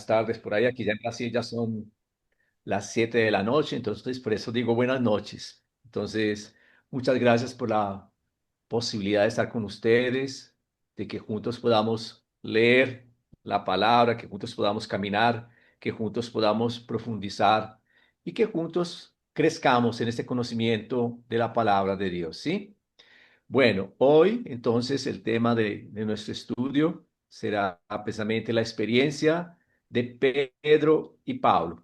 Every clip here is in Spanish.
buenas tardes por ahí. Aquí ya en Brasil ya son las 7 de la noche, entonces por eso digo buenas noches. Entonces, muchas gracias por la posibilidad de estar con ustedes, de que juntos podamos leer la palabra, que juntos podamos caminar, que juntos podamos profundizar y que juntos crezcamos en este conocimiento de la palabra de Dios, ¿sí? Bueno, hoy entonces el tema de nuestro estudio será precisamente la experiencia de Pedro y Pablo.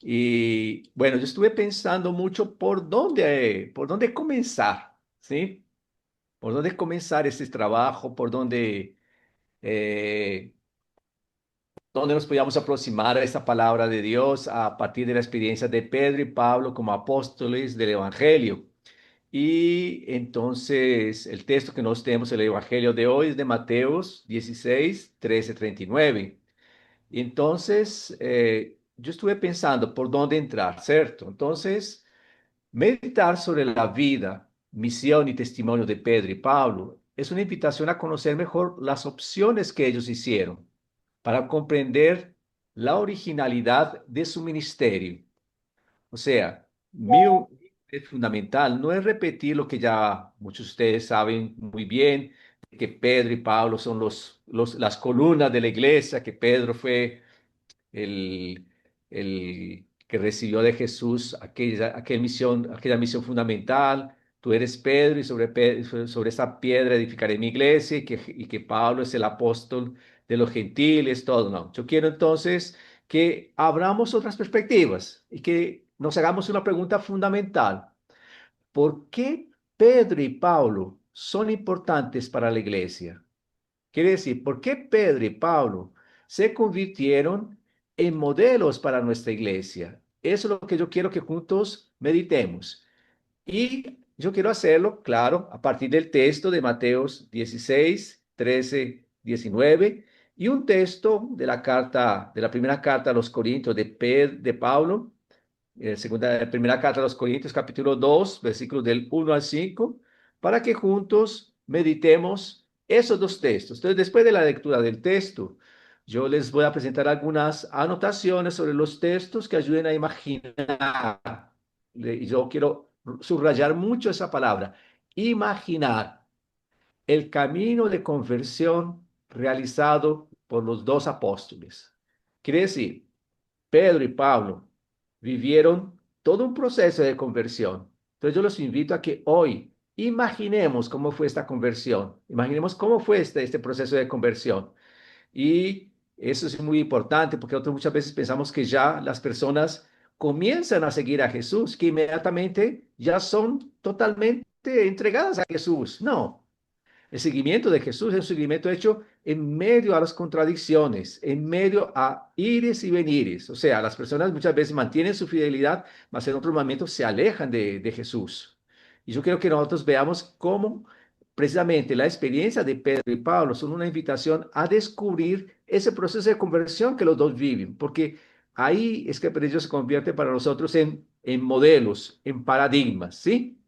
Y bueno, yo estuve pensando mucho por dónde comenzar, ¿sí? Por dónde comenzar este trabajo, eh, dónde nos podíamos aproximar a esta palabra de Dios a partir de la experiencia de Pedro y Pablo como apóstoles del Evangelio. Y entonces el texto que nos tenemos en el Evangelio de hoy es de Mateos 16, 13, 39. Y entonces yo estuve pensando por dónde entrar, ¿cierto? Entonces, meditar sobre la vida, misión y testimonio de Pedro y Pablo es una invitación a conocer mejor las opciones que ellos hicieron para comprender la originalidad de su ministerio. O sea, es fundamental no es repetir lo que ya muchos de ustedes saben muy bien, que Pedro y Pablo son las columnas de la iglesia, que Pedro fue el, el que recibió de Jesús aquella misión fundamental. Tú eres Pedro y sobre esta piedra edificaré mi iglesia y que Pablo es el apóstol de los gentiles, todo, no. Yo quiero entonces que abramos otras perspectivas y que nos hagamos una pregunta fundamental. ¿Por qué Pedro y Pablo son importantes para la iglesia? Quiere decir, ¿por qué Pedro y Pablo se convirtieron en modelos para nuestra iglesia? Eso es lo que yo quiero que juntos meditemos. Y yo quiero hacerlo, claro, a partir del texto de Mateos 16, 13, 19 y un texto de la primera carta a los Corintios de Pablo, primera carta a los Corintios, capítulo 2, versículos del 1 al 5, para que juntos meditemos esos dos textos. Entonces, después de la lectura del texto, yo les voy a presentar algunas anotaciones sobre los textos que ayuden a imaginar. Y yo quiero subrayar mucho esa palabra, imaginar el camino de conversión realizado por los dos apóstoles. Quiere decir, Pedro y Pablo vivieron todo un proceso de conversión. Entonces yo los invito a que hoy imaginemos cómo fue esta conversión, imaginemos cómo fue este proceso de conversión. Y eso es muy importante porque nosotros muchas veces pensamos que ya las personas comienzan a seguir a Jesús, que inmediatamente ya son totalmente entregadas a Jesús. No, el seguimiento de Jesús es un seguimiento hecho en medio a las contradicciones, en medio a ires y venires. O sea, las personas muchas veces mantienen su fidelidad, mas en otros momentos se alejan de Jesús. Y yo quiero que nosotros veamos cómo precisamente la experiencia de Pedro y Pablo son una invitación a descubrir ese proceso de conversión que los dos viven, porque ahí es que ellos se convierte para nosotros en modelos, en paradigmas, ¿sí?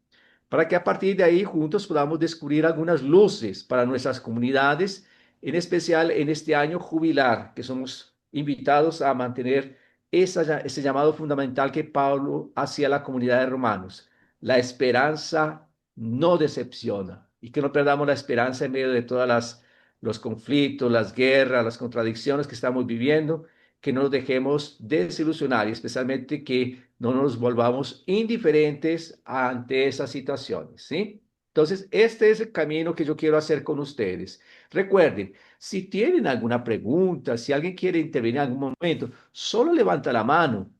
Para que a partir de ahí juntos podamos descubrir algunas luces para nuestras comunidades, en especial en este año jubilar, que somos invitados a mantener ese llamado fundamental que Pablo hacía a la comunidad de romanos. La esperanza no decepciona y que no perdamos la esperanza en medio de todas los conflictos, las guerras, las contradicciones que estamos viviendo, que no nos dejemos desilusionar y especialmente que no nos volvamos indiferentes ante esas situaciones, ¿sí? Entonces, este es el camino que yo quiero hacer con ustedes. Recuerden, si tienen alguna pregunta, si alguien quiere intervenir en algún momento, solo levanta la mano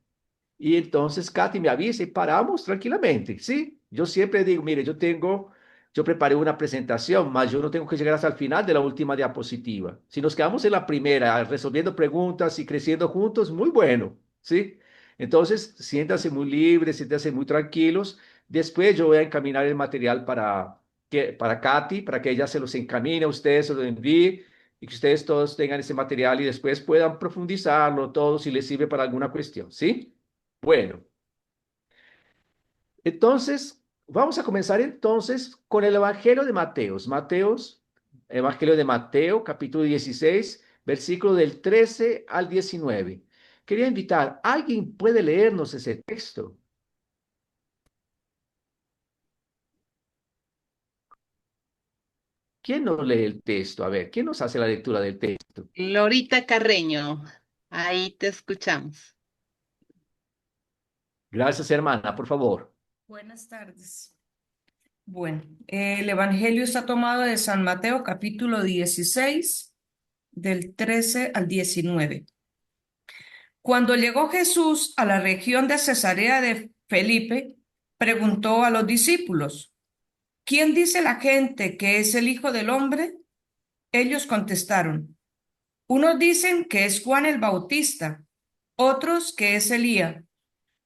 y entonces Katy me avisa y paramos tranquilamente, ¿sí? Yo siempre digo, mire, yo preparé una presentación, mas yo no tengo que llegar hasta el final de la última diapositiva. Si nos quedamos en la primera, resolviendo preguntas y creciendo juntos, muy bueno, ¿sí? Entonces, siéntanse muy libres, siéntanse muy tranquilos. Después yo voy a encaminar el material para Katy, para que ella se los encamine a ustedes, se los envíe y que ustedes todos tengan ese material y después puedan profundizarlo todo si les sirve para alguna cuestión, ¿sí? Bueno, entonces vamos a comenzar entonces con el Evangelio de Mateos. Evangelio de Mateo, capítulo 16, versículo del 13 al 19. Quería invitar, ¿alguien puede leernos ese texto? ¿Quién nos lee el texto? A ver, ¿quién nos hace la lectura del texto? Lorita Carreño, ahí te escuchamos. Gracias, hermana, por favor. Buenas tardes. Bueno, el Evangelio está tomado de San Mateo, capítulo 16, del 13 al 19. Cuando llegó Jesús a la región de Cesarea de Felipe, preguntó a los discípulos, ¿quién dice la gente que es el Hijo del Hombre? Ellos contestaron, unos dicen que es Juan el Bautista, otros que es Elías,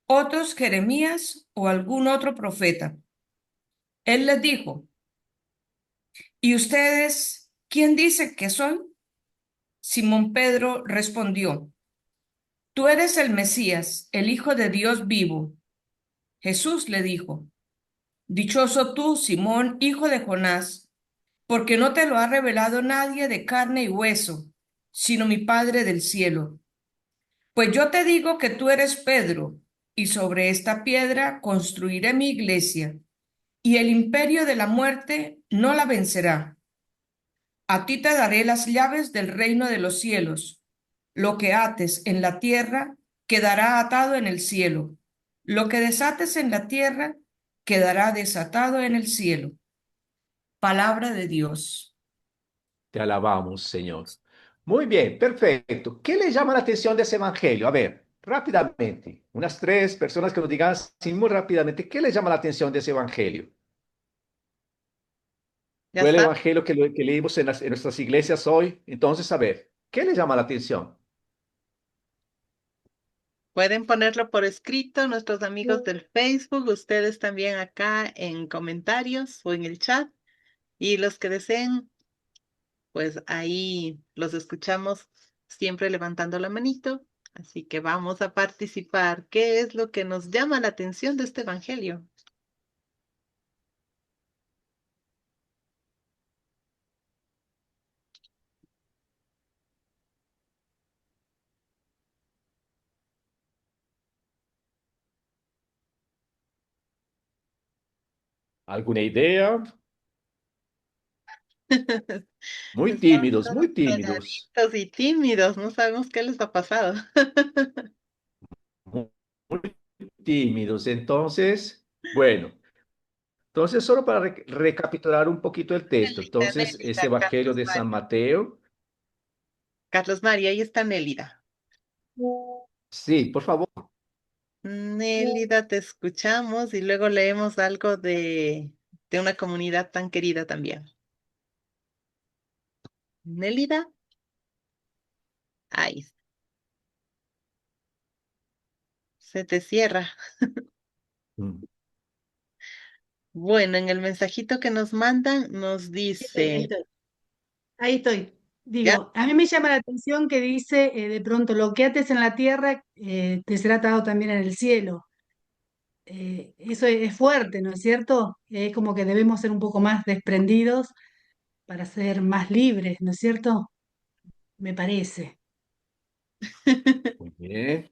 otros Jeremías o algún otro profeta. Él les dijo, ¿y ustedes quién dice que soy? Simón Pedro respondió, tú eres el Mesías, el Hijo de Dios vivo. Jesús le dijo, dichoso tú, Simón, hijo de Jonás, porque no te lo ha revelado nadie de carne y hueso, sino mi Padre del cielo. Pues yo te digo que tú eres Pedro, y sobre esta piedra construiré mi iglesia, y el imperio de la muerte no la vencerá. A ti te daré las llaves del reino de los cielos. Lo que ates en la tierra quedará atado en el cielo. Lo que desates en la tierra quedará desatado en el cielo. Palabra de Dios. Te alabamos, Señor. Muy bien, perfecto. ¿Qué le llama la atención de ese evangelio? A ver, rápidamente, unas tres personas que nos digan así muy rápidamente, ¿qué le llama la atención de ese evangelio? Ya Fue el está. evangelio que leímos en nuestras iglesias hoy. Entonces, a ver, ¿qué le llama la atención? Pueden ponerlo por escrito, nuestros amigos del Facebook, ustedes también acá en comentarios o en el chat. Y los que deseen, pues ahí los escuchamos siempre levantando la manito. Así que vamos a participar. ¿Qué es lo que nos llama la atención de este evangelio? ¿Alguna idea? Muy Están tímidos, todos muy tímidos. calladitos y tímidos, no sabemos qué les ha pasado. Muy, muy tímidos. Entonces, bueno. Entonces, solo para recapitular un poquito el texto. Nélida, Entonces, ese Nélida, Evangelio Carlos de San Mario. Mateo. Carlos Mario, ahí está Nélida. Sí, por favor. Nélida, te escuchamos y luego leemos algo de una comunidad tan querida también. Nélida, ahí, se te cierra. Mm. Bueno, en el mensajito que nos mandan nos Ahí estoy, ahí dice, estoy. Ahí estoy. ya, Digo, a mí me llama la atención que dice, de pronto, lo que ates en la tierra, te será atado también en el cielo. Eso es fuerte, ¿no es cierto? Es como que debemos ser un poco más desprendidos para ser más libres, ¿no es cierto? Me parece. Muy bien.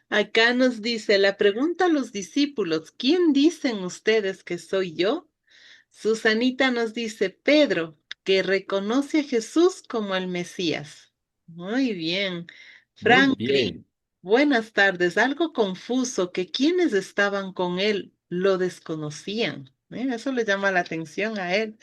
acá nos dice, la pregunta a los discípulos, ¿quién dicen ustedes que soy yo? Susanita nos dice, Pedro, que reconoce a Jesús como el Mesías. Muy bien. Muy Franklin, bien. buenas tardes. Algo confuso, que quienes estaban con él lo desconocían. Eso le llama la atención a él.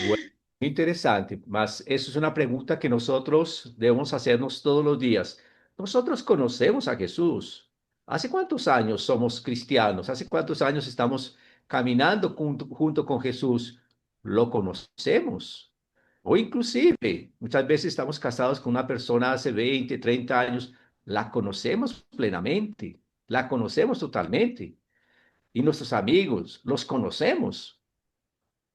Bueno, muy interesante, mas eso es una pregunta que nosotros debemos hacernos todos los días. Nosotros conocemos a Jesús. ¿Hace cuántos años somos cristianos? ¿Hace cuántos años estamos caminando junto con Jesús? Lo conocemos. O inclusive, muchas veces estamos casados con una persona hace 20, 30 años. La conocemos plenamente. La conocemos totalmente. Y nuestros amigos, los conocemos.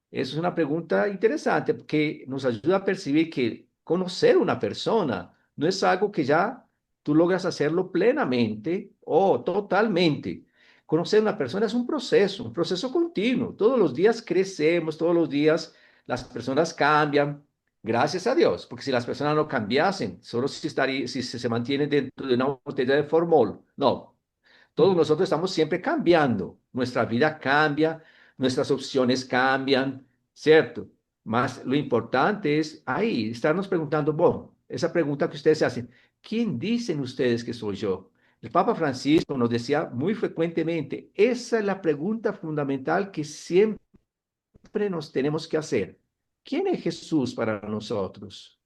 Eso es una pregunta interesante porque nos ayuda a percibir que conocer una persona no es algo que ya tú logras hacerlo plenamente o totalmente. Conocer una persona es un proceso continuo. Todos los días crecemos, todos los días las personas cambian. Gracias a Dios, porque si las personas no cambiasen, solo si se mantienen dentro de una botella de formol, no. Todos nosotros estamos siempre cambiando. Nuestra vida cambia, nuestras opciones cambian, ¿cierto? Más lo importante es ahí, estarnos preguntando, bueno, esa pregunta que ustedes se hacen, ¿quién dicen ustedes que soy yo? El Papa Francisco nos decía muy frecuentemente, esa es la pregunta fundamental que siempre nos tenemos que hacer. ¿Quién es Jesús para nosotros?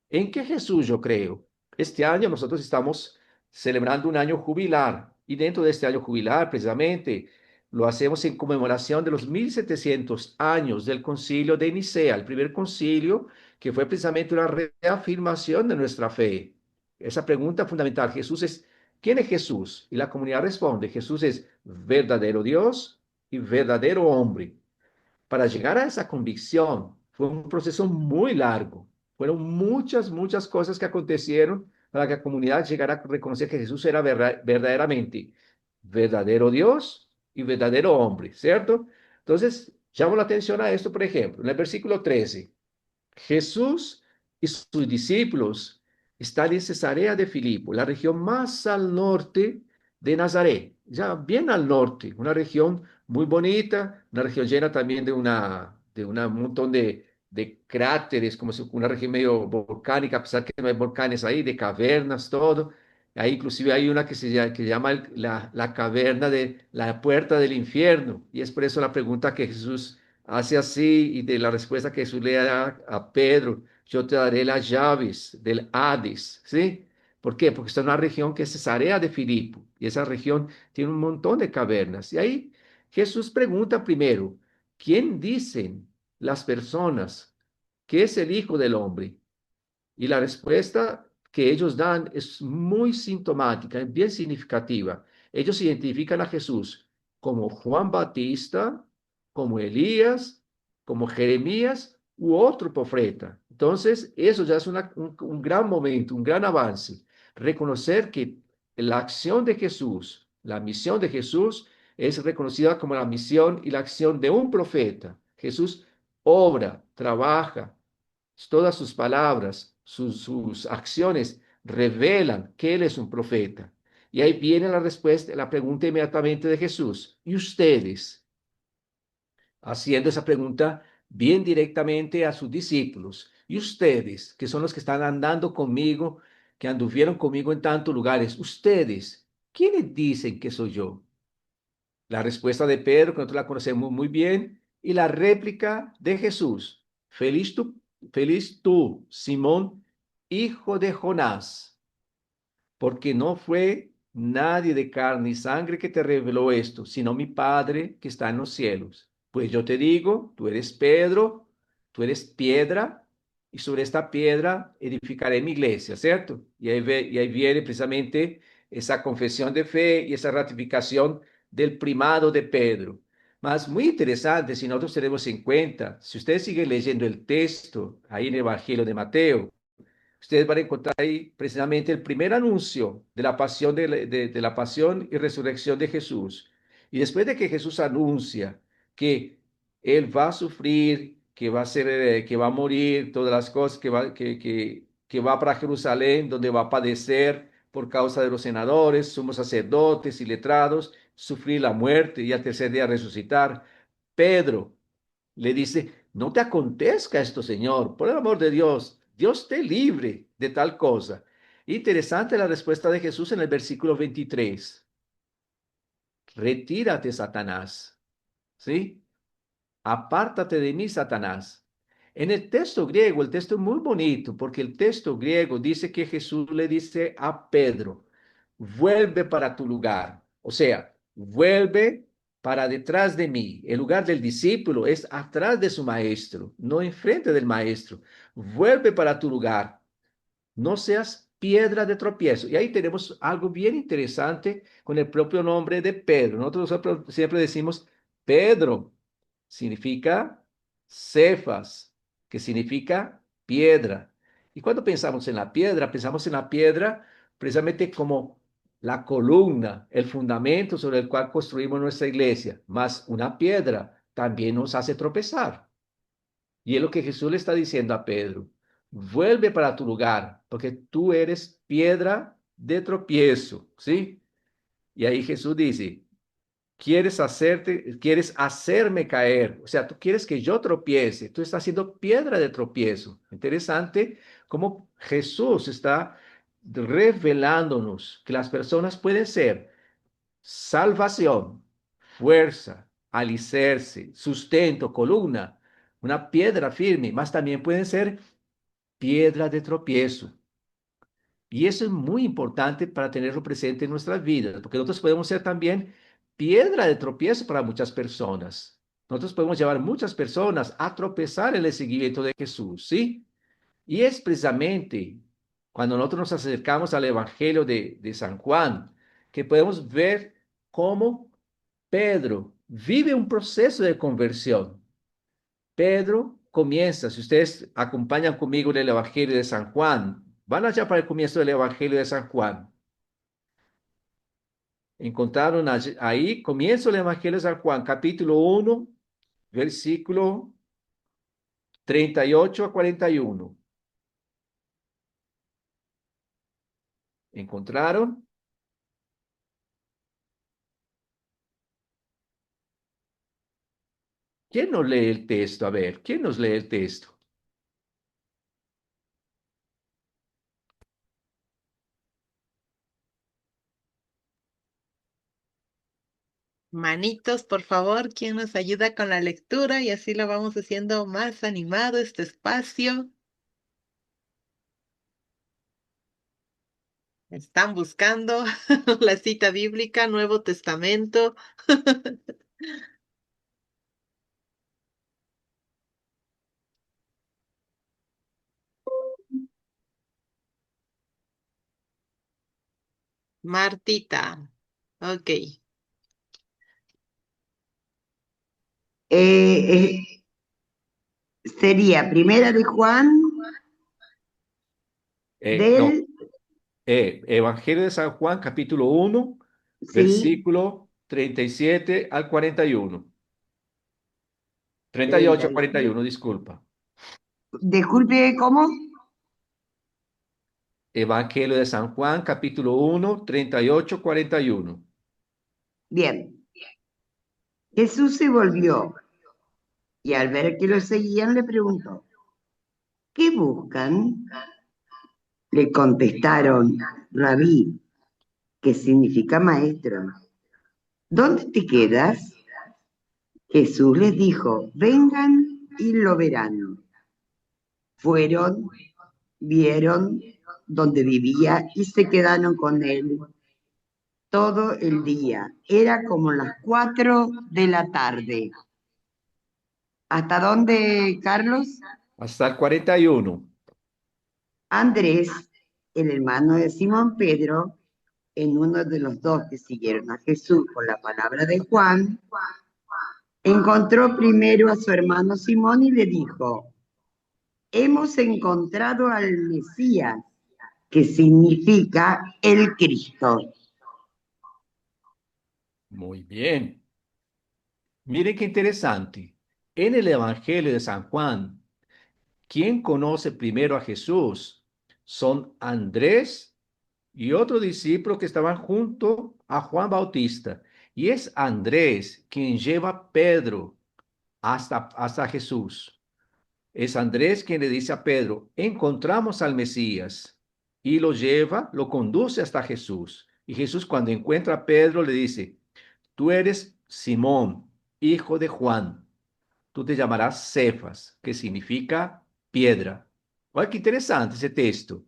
¿En qué Jesús yo creo? Este año nosotros estamos celebrando un año jubilar y dentro de este año jubilar precisamente lo hacemos en conmemoración de los 1700 años del concilio de Nicea, el primer concilio que fue precisamente una reafirmación de nuestra fe. Esa pregunta fundamental, Jesús es, ¿quién es Jesús? Y la comunidad responde, Jesús es verdadero Dios y verdadero hombre. Para llegar a esa convicción fue un proceso muy largo. Fueron muchas, muchas cosas que acontecieron para que la comunidad llegara a reconocer que Jesús era verdaderamente verdadero Dios y verdadero hombre, ¿cierto? Entonces, llamo la atención a esto, por ejemplo, en el versículo 13. Jesús y sus discípulos están en Cesarea de Filipo, la región más al norte de Nazaret, ya bien al norte, una región muy bonita, una región llena también un montón de cráteres, como si una región medio volcánica, a pesar que no hay volcanes ahí, de cavernas, todo. Ahí inclusive hay una que llama la caverna de la puerta del infierno, y es por eso la pregunta que Jesús hace así y de la respuesta que Jesús le da a Pedro, yo te daré las llaves del Hades, ¿sí? ¿Por qué? Porque está en una región que es Cesarea de Filipo y esa región tiene un montón de cavernas. Y ahí Jesús pregunta primero, ¿quién dicen las personas que es el Hijo del Hombre? Y la respuesta que ellos dan es muy sintomática, es bien significativa. Ellos identifican a Jesús como Juan Bautista, como Elías, como Jeremías u otro profeta. Entonces, eso ya es un gran momento, un gran avance. Reconocer que la acción de Jesús, la misión de Jesús, es reconocida como la misión y la acción de un profeta. Jesús obra, trabaja, todas sus palabras, sus acciones revelan que Él es un profeta. Y ahí viene la respuesta, la pregunta inmediatamente de Jesús. ¿Y ustedes? Haciendo esa pregunta bien directamente a sus discípulos. ¿Y ustedes, que son los que están andando conmigo, que anduvieron conmigo en tantos lugares? ¿Ustedes, quiénes dicen que soy yo? La respuesta de Pedro, que nosotros la conocemos muy bien, y la réplica de Jesús. Feliz tú, Simón, hijo de Jonás, porque no fue nadie de carne y sangre que te reveló esto, sino mi Padre que está en los cielos. Pues yo te digo, tú eres Pedro, tú eres piedra, y sobre esta piedra edificaré mi iglesia, ¿cierto? Y ahí viene precisamente esa confesión de fe y esa ratificación del primado de Pedro. Más muy interesante, si nosotros tenemos en cuenta, si ustedes siguen leyendo el texto ahí en el Evangelio de Mateo, ustedes van a encontrar ahí precisamente el primer anuncio de la pasión, de la pasión y resurrección de Jesús. Y después de que Jesús anuncia que Él va a sufrir, que va a ser, que va a morir, todas las cosas, que va para Jerusalén, donde va a padecer por causa de los senadores, sumos sacerdotes y letrados, sufrir la muerte y al tercer día resucitar. Pedro le dice, no te acontezca esto, Señor, por el amor de Dios, Dios te libre de tal cosa. Interesante la respuesta de Jesús en el versículo 23. Retírate, Satanás. ¿Sí? Apártate de mí, Satanás. En el texto griego, el texto es muy bonito, porque el texto griego dice que Jesús le dice a Pedro, vuelve para tu lugar. O sea, vuelve para detrás de mí. El lugar del discípulo es atrás de su maestro, no enfrente del maestro. Vuelve para tu lugar. No seas piedra de tropiezo. Y ahí tenemos algo bien interesante con el propio nombre de Pedro. Nosotros siempre decimos Pedro significa Cefas, que significa piedra. Y cuando pensamos en la piedra, pensamos en la piedra precisamente como la columna, el fundamento sobre el cual construimos nuestra iglesia. Mas una piedra también nos hace tropezar. Y es lo que Jesús le está diciendo a Pedro. vuelve para tu lugar, porque tú eres piedra de tropiezo, ¿sí? Y ahí Jesús dice, quieres hacerme caer, o sea, tú quieres que yo tropiece, tú estás siendo piedra de tropiezo. Interesante cómo Jesús está revelándonos que las personas pueden ser salvación, fuerza, alicerce, sustento, columna, una piedra firme, mas también pueden ser piedra de tropiezo. Y eso es muy importante para tenerlo presente en nuestras vidas, porque nosotros podemos ser también piedra de tropiezo para muchas personas. Nosotros podemos llevar muchas personas a tropezar en el seguimiento de Jesús, ¿sí? Y es precisamente cuando nosotros nos acercamos al Evangelio de San Juan que podemos ver cómo Pedro vive un proceso de conversión. Pedro comienza, si ustedes acompañan conmigo en el Evangelio de San Juan, van allá para el comienzo del Evangelio de San Juan. Encontraron ahí, comienzo el Evangelio de San Juan, capítulo 1, versículo 38 a 41. ¿Encontraron? ¿Quién nos lee el texto? A ver, ¿quién nos lee el texto? Manitos, por favor, ¿quién nos ayuda con la lectura? Y así lo vamos haciendo más animado este espacio. Están buscando la cita bíblica, Nuevo Testamento. Martita. Ok. Eh, Sería Primera de Juan No, del, Evangelio de San Juan, capítulo 1, sí, versículo 37 al 41. 38 a 41, 37. disculpa. Disculpe, ¿cómo? Evangelio de San Juan, capítulo 1, 38, 41. Bien. Jesús se volvió y al ver que lo seguían le preguntó, ¿qué buscan? Le contestaron, Rabí, que significa maestro. ¿Dónde te quedas? Jesús les dijo, vengan y lo verán. Fueron, vieron donde vivía y se quedaron con él todo el día. Era como las 4 de la tarde. ¿Hasta dónde, Carlos? Hasta el 41. Andrés, el hermano de Simón Pedro, en uno de los dos que siguieron a Jesús por la palabra de Juan, encontró primero a su hermano Simón y le dijo, hemos encontrado al Mesías, que significa el Cristo. Muy bien. Miren qué interesante. En el Evangelio de San Juan, ¿quién conoce primero a Jesús? Son Andrés y otro discípulo que estaban junto a Juan Bautista. Y es Andrés quien lleva a Pedro hasta Jesús. Es Andrés quien le dice a Pedro, encontramos al Mesías. Y lo lleva, lo conduce hasta Jesús. Y Jesús cuando encuentra a Pedro le dice, tú eres Simón, hijo de Juan. Tú te llamarás Cefas, que significa piedra. Oye, qué interesante ese texto,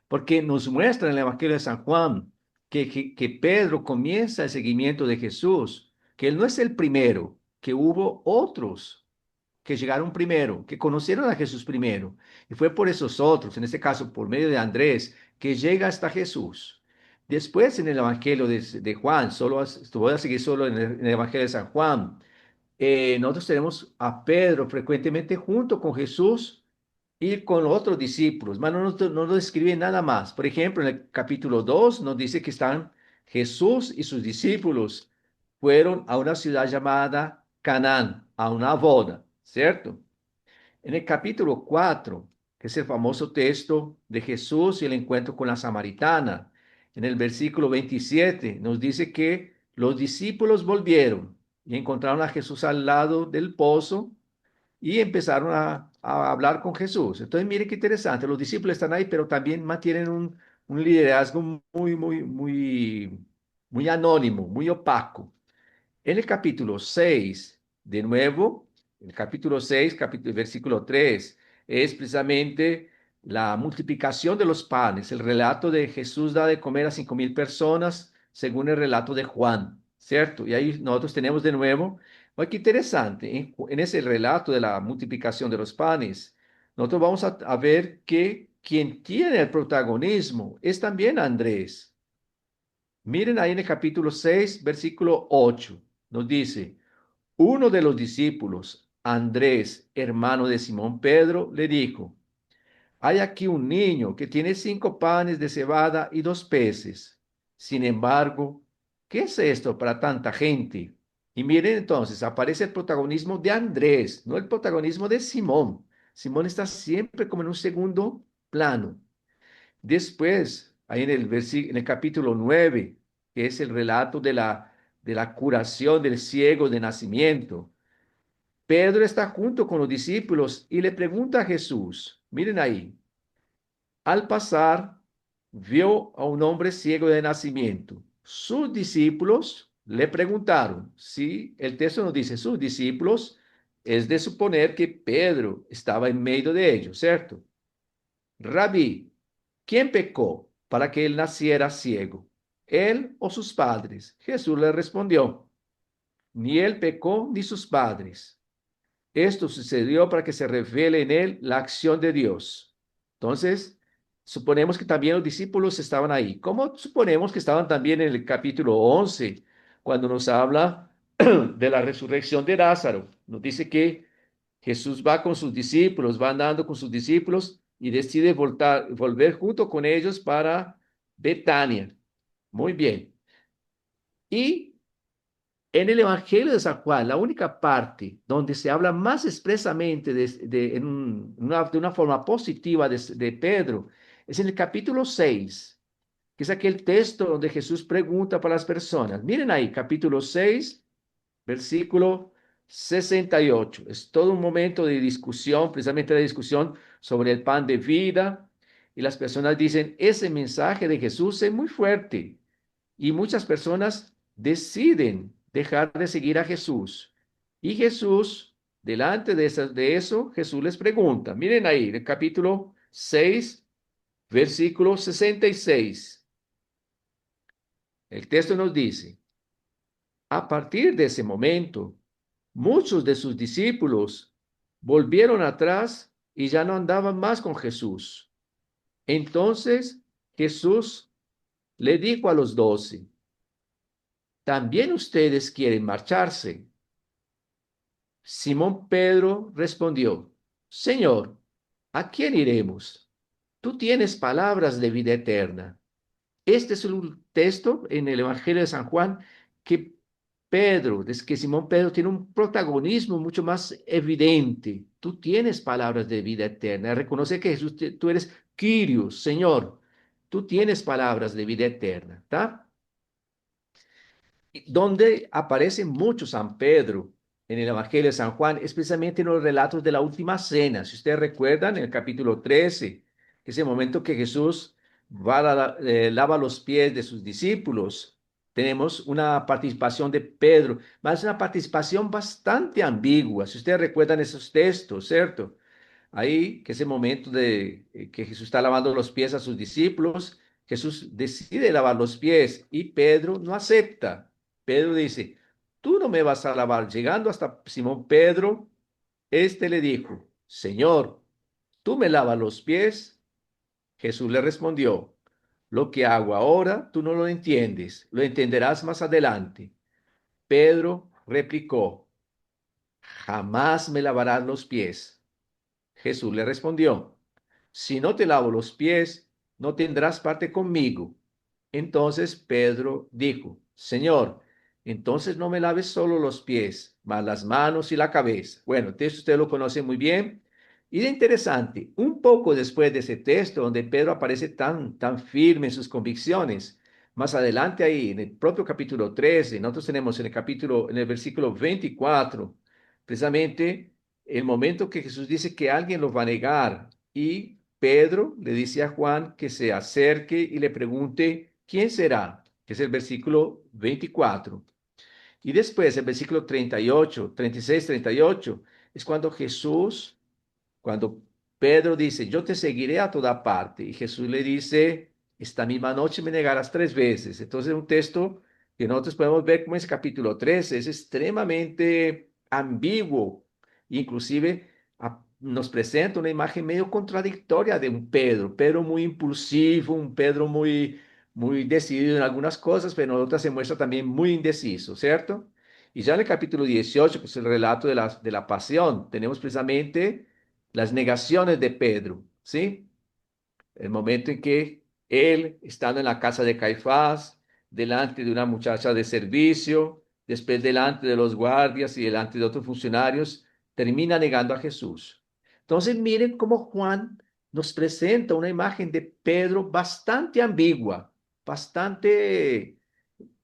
porque nos muestra en el Evangelio de San Juan que Pedro comienza el seguimiento de Jesús, que él no es el primero, que hubo otros que llegaron primero, que conocieron a Jesús primero. Y fue por esos otros, en este caso por medio de Andrés, que llega hasta Jesús. Después en el Evangelio de Juan, voy a seguir solo en el Evangelio de San Juan, nosotros tenemos a Pedro frecuentemente junto con Jesús y con los otros discípulos, mas no nos describe nada más. Por ejemplo, en el capítulo 2 nos dice que están Jesús y sus discípulos fueron a una ciudad llamada Canaán, a una boda, ¿cierto? En el capítulo 4 que es el famoso texto de Jesús y el encuentro con la samaritana. En el versículo 27 nos dice que los discípulos volvieron y encontraron a Jesús al lado del pozo y empezaron a hablar con Jesús. Entonces, mire qué interesante, los discípulos están ahí, pero también mantienen un liderazgo muy anónimo, muy opaco. En el capítulo 6, de nuevo, el capítulo 6, versículo 3, es precisamente la multiplicación de los panes, el relato de Jesús da de comer a 5.000 personas, según el relato de Juan, ¿cierto? Y ahí nosotros tenemos de nuevo, oye, qué interesante, en ese relato de la multiplicación de los panes, nosotros vamos a ver que quien tiene el protagonismo es también Andrés. Miren ahí en el capítulo 6, versículo 8, nos dice, uno de los discípulos, Andrés, hermano de Simón Pedro, le dijo, hay aquí un niño que tiene 5 panes de cebada y 2 peces. Sin embargo, ¿qué es esto para tanta gente? Y miren entonces, aparece el protagonismo de Andrés, no el protagonismo de Simón. Simón está siempre como en un segundo plano. Después, ahí en el capítulo 9, que es el relato de la curación del ciego de nacimiento, Pedro está junto con los discípulos y le pregunta a Jesús, miren ahí, al pasar, vio a un hombre ciego de nacimiento. Sus discípulos le preguntaron, si el texto nos dice sus discípulos, es de suponer que Pedro estaba en medio de ellos, ¿cierto? Rabí, ¿quién pecó para que él naciera ciego? ¿Él o sus padres? Jesús le respondió, ni él pecó ni sus padres. Esto sucedió para que se revele en él la acción de Dios. Entonces, suponemos que también los discípulos estaban ahí. ¿Cómo suponemos que estaban también en el capítulo 11, cuando nos habla de la resurrección de Lázaro? Nos dice que Jesús va con sus discípulos, va andando con sus discípulos y decide volver junto con ellos para Betania. Muy bien. Y en el Evangelio de San Juan, la única parte donde se habla más expresamente de una forma positiva de Pedro es en el capítulo 6, que es aquel texto donde Jesús pregunta para las personas. Miren ahí, capítulo 6, versículo 68. Es todo un momento de discusión, precisamente la discusión sobre el pan de vida. Y las personas dicen, ese mensaje de Jesús es muy fuerte. Y muchas personas deciden dejar de seguir a Jesús. Y Jesús, delante de eso, Jesús les pregunta. Miren ahí, el capítulo 6, versículo 66. El texto nos dice, a partir de ese momento, muchos de sus discípulos volvieron atrás y ya no andaban más con Jesús. Entonces Jesús le dijo a los 12, ¿también ustedes quieren marcharse? Simón Pedro respondió, Señor, ¿a quién iremos? Tú tienes palabras de vida eterna. Este es un texto en el Evangelio de San Juan que que Simón Pedro tiene un protagonismo mucho más evidente. Tú tienes palabras de vida eterna. Reconoce que Jesús, tú eres Kyrios, Señor. Tú tienes palabras de vida eterna, ¿está? Donde aparece mucho San Pedro en el Evangelio de San Juan, especialmente en los relatos de la última cena. Si ustedes recuerdan, en el capítulo 13, que es el momento que Jesús lava los pies de sus discípulos, tenemos una participación de Pedro, más una participación bastante ambigua. Si ustedes recuerdan esos textos, ¿cierto? Ahí, que es el momento de que Jesús está lavando los pies a sus discípulos, Jesús decide lavar los pies y Pedro no acepta. Pedro dice, tú no me vas a lavar. Llegando hasta Simón Pedro, este le dijo, Señor, ¿tú me lavas los pies? Jesús le respondió, lo que hago ahora tú no lo entiendes, lo entenderás más adelante. Pedro replicó, jamás me lavarás los pies. Jesús le respondió, si no te lavo los pies, no tendrás parte conmigo. Entonces Pedro dijo, Señor, entonces no me laves solo los pies, mas las manos y la cabeza. Bueno, esto usted lo conoce muy bien. Y de interesante, un poco después de ese texto donde Pedro aparece tan firme en sus convicciones, más adelante ahí, en el propio capítulo 13, nosotros tenemos en el versículo 24, precisamente el momento que Jesús dice que alguien lo va a negar y Pedro le dice a Juan que se acerque y le pregunte, ¿quién será? Que es el versículo 24. Y después el versículo 38, 36, 38, es cuando Pedro dice, yo te seguiré a toda parte, y Jesús le dice, esta misma noche me negarás 3 veces. Entonces, un texto que nosotros podemos ver como ese capítulo 13 es extremadamente ambiguo, inclusive nos presenta una imagen medio contradictoria de un Pedro muy impulsivo, un Pedro muy decidido en algunas cosas, pero en otras se muestra también muy indeciso, ¿cierto? Y ya en el capítulo 18, que es el relato de la pasión, tenemos precisamente las negaciones de Pedro, ¿sí? El momento en que él, estando en la casa de Caifás, delante de una muchacha de servicio, después delante de los guardias y delante de otros funcionarios, termina negando a Jesús. Entonces miren cómo Juan nos presenta una imagen de Pedro bastante ambigua, bastante,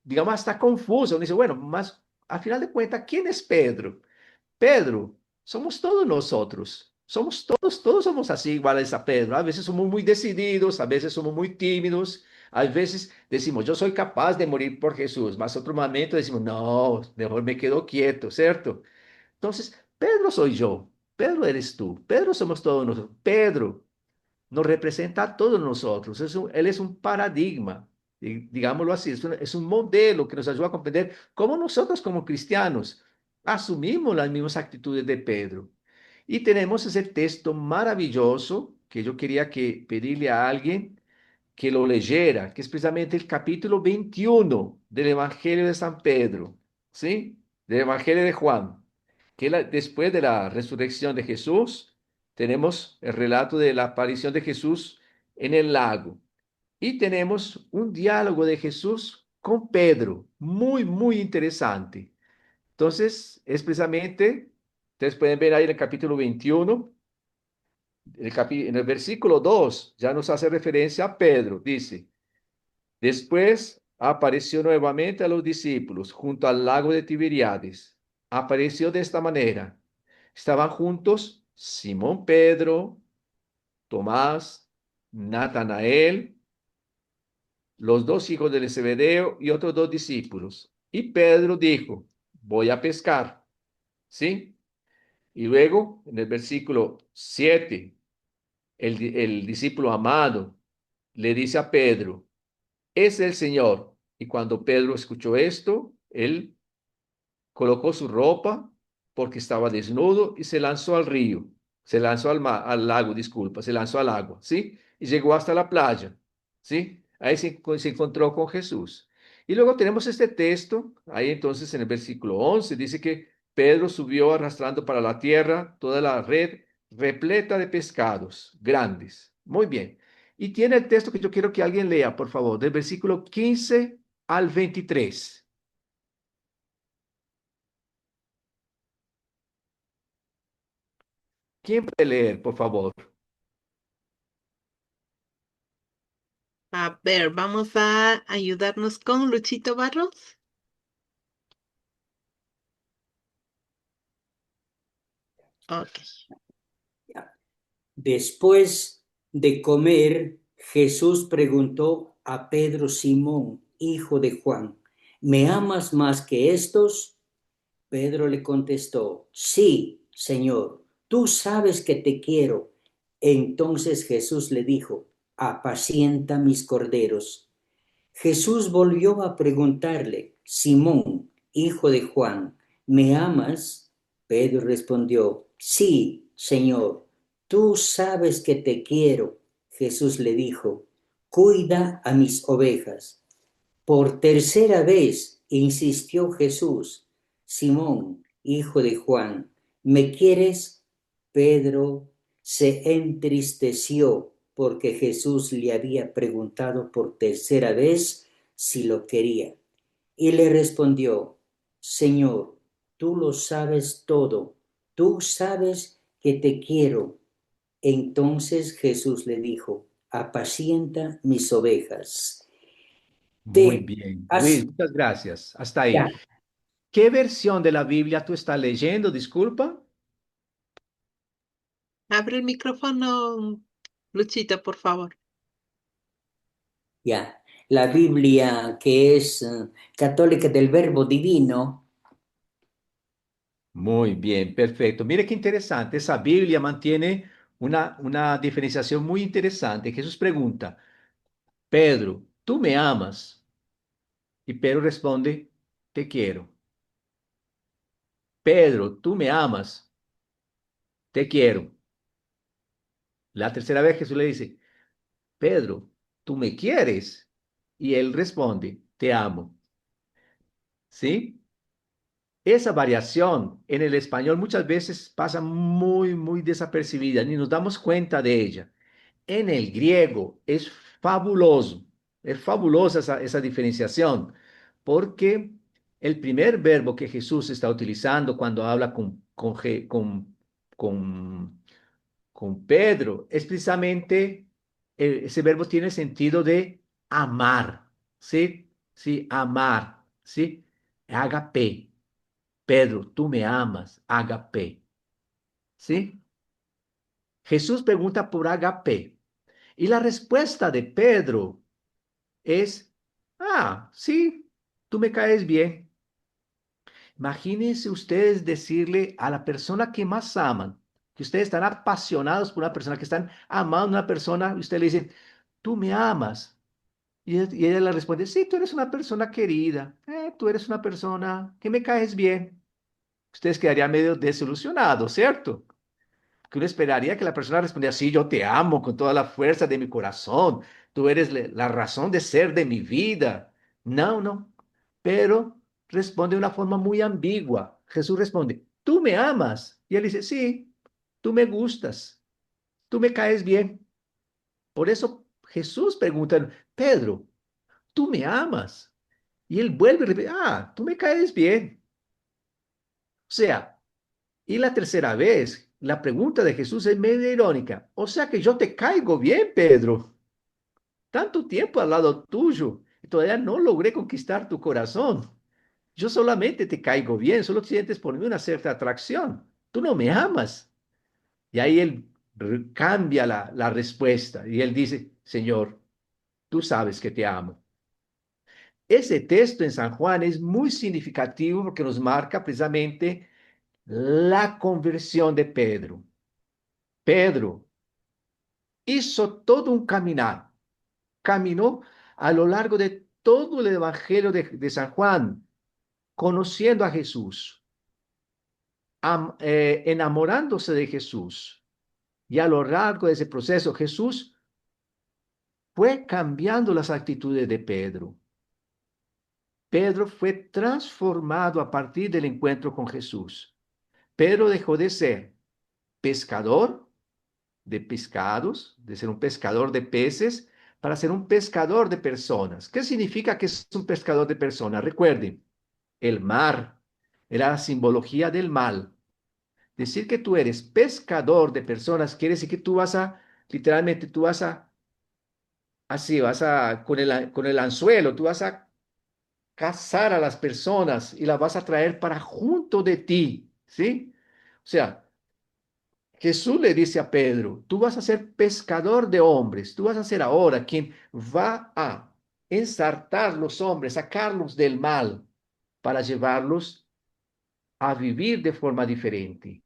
digamos, hasta confusa. Uno dice, bueno, más, al final de cuentas, ¿quién es Pedro? Pedro, somos todos nosotros. Somos todos somos así iguales a Pedro. A veces somos muy decididos, a veces somos muy tímidos, a veces decimos, yo soy capaz de morir por Jesús, más otro momento decimos, no, mejor me quedo quieto, ¿cierto? Entonces, Pedro soy yo, Pedro eres tú, Pedro somos todos nosotros. Pedro nos representa a todos nosotros. Él es un paradigma, digámoslo así, es un modelo que nos ayuda a comprender cómo nosotros como cristianos asumimos las mismas actitudes de Pedro. Y tenemos ese texto maravilloso que yo quería pedirle a alguien que lo leyera, que es precisamente el capítulo 21 del Evangelio de San Pedro, ¿sí? Del Evangelio de Juan, que después de la resurrección de Jesús, tenemos el relato de la aparición de Jesús en el lago. Y tenemos un diálogo de Jesús con Pedro, muy interesante. Entonces, es precisamente, ustedes pueden ver ahí en el capítulo 21, en el versículo 2, ya nos hace referencia a Pedro. Dice, después apareció nuevamente a los discípulos junto al lago de Tiberíades. Apareció de esta manera. Estaban juntos Simón Pedro, Tomás, Natanael, los dos hijos de Zebedeo y otros dos discípulos. Y Pedro dijo, voy a pescar. ¿Sí? Y luego, en el versículo 7, el discípulo amado le dice a Pedro, es el Señor. Y cuando Pedro escuchó esto, él colocó su ropa porque estaba desnudo y se lanzó al río, se lanzó al lago, disculpa, se lanzó al agua, ¿sí? Y llegó hasta la playa, ¿sí? Ahí se encontró con Jesús. Y luego tenemos este texto, ahí entonces en el versículo 11 dice que Pedro subió arrastrando para la tierra toda la red repleta de pescados grandes. Muy bien. Y tiene el texto que yo quiero que alguien lea, por favor, del versículo 15 al 23. ¿Quién puede leer, por favor? A ver, vamos a ayudarnos con Luchito Barros. Ok. Después de comer, Jesús preguntó a Pedro Simón, hijo de Juan, ¿me amas más que estos? Pedro le contestó, sí, Señor, tú sabes que te quiero. Entonces Jesús le dijo, apacienta mis corderos. Jesús volvió a preguntarle, Simón, hijo de Juan, ¿me amas? Pedro respondió, sí, Señor, tú sabes que te quiero. Jesús le dijo, cuida a mis ovejas. Por tercera vez insistió Jesús, Simón, hijo de Juan, ¿me quieres? Pedro se entristeció porque Jesús le había preguntado por tercera vez si lo quería. Y le respondió, Señor, tú lo sabes todo, tú sabes que te quiero. Entonces Jesús le dijo, apacienta mis ovejas. Muy Te bien. Luis, has, muchas gracias. Hasta ya, ahí. ¿Qué versión de la Biblia tú estás leyendo? Disculpa. Abre el micrófono, Luchita, por favor. ya. La Biblia que es católica del Verbo Divino. Muy bien, perfecto. Mire qué interesante. Esa Biblia mantiene una diferenciación muy interesante. Jesús pregunta, Pedro, ¿tú me amas? Y Pedro responde, te quiero. Pedro, ¿tú me amas? Te quiero. La tercera vez Jesús le dice, Pedro, ¿tú me quieres? Y él responde, te amo. ¿Sí? Esa variación en el español muchas veces pasa muy desapercibida, ni nos damos cuenta de ella. En el griego fabuloso, es fabulosa esa diferenciación, porque el primer verbo que Jesús está utilizando cuando habla con, con Pedro es precisamente, ese verbo tiene sentido de amar, ¿sí? Sí, amar, ¿sí? Agape. Pedro, tú me amas, agape, ¿sí? Jesús pregunta por agape y la respuesta de Pedro es, sí, tú me caes bien. Imagínense ustedes decirle a la persona que más aman, que ustedes están apasionados por una persona, que están amando a una persona, y usted le dice, tú me amas. Y ella le responde, sí, tú eres una persona querida, tú eres una persona que me caes bien. Ustedes quedarían medio desilusionados, ¿cierto? Que uno esperaría que la persona respondiera, sí, yo te amo con toda la fuerza de mi corazón, tú eres la razón de ser de mi vida. No, no, pero responde de una forma muy ambigua. Jesús responde, tú me amas. Y él dice, sí, tú me gustas, tú me caes bien. Por eso Jesús pregunta, Pedro, tú me amas. Y él vuelve y repite, tú me caes bien. O sea, y la tercera vez, la pregunta de Jesús es medio irónica. O sea que yo te caigo bien, Pedro. Tanto tiempo al lado tuyo y todavía no logré conquistar tu corazón. Yo solamente te caigo bien, solo sientes por mí una cierta atracción. Tú no me amas. Y ahí él cambia la respuesta y él dice, Señor, tú sabes que te amo. Ese texto en San Juan es muy significativo porque nos marca precisamente la conversión de Pedro. Pedro hizo todo un caminar, caminó a lo largo de todo el Evangelio de San Juan, conociendo a Jesús, enamorándose de Jesús. Y a lo largo de ese proceso, Jesús fue cambiando las actitudes de Pedro. Pedro fue transformado a partir del encuentro con Jesús. Pedro dejó de ser pescador de pescados, de ser un pescador de peces, para ser un pescador de personas. ¿Qué significa que es un pescador de personas? Recuerden, el mar era la simbología del mal. Decir que tú eres pescador de personas quiere decir que tú vas a, literalmente, tú vas a, así, con el anzuelo, tú vas a cazar a las personas y las vas a traer para junto de ti, ¿sí? O sea, Jesús le dice a Pedro, tú vas a ser pescador de hombres, tú vas a ser ahora quien va a ensartar los hombres, sacarlos del mal para llevarlos a vivir de forma diferente.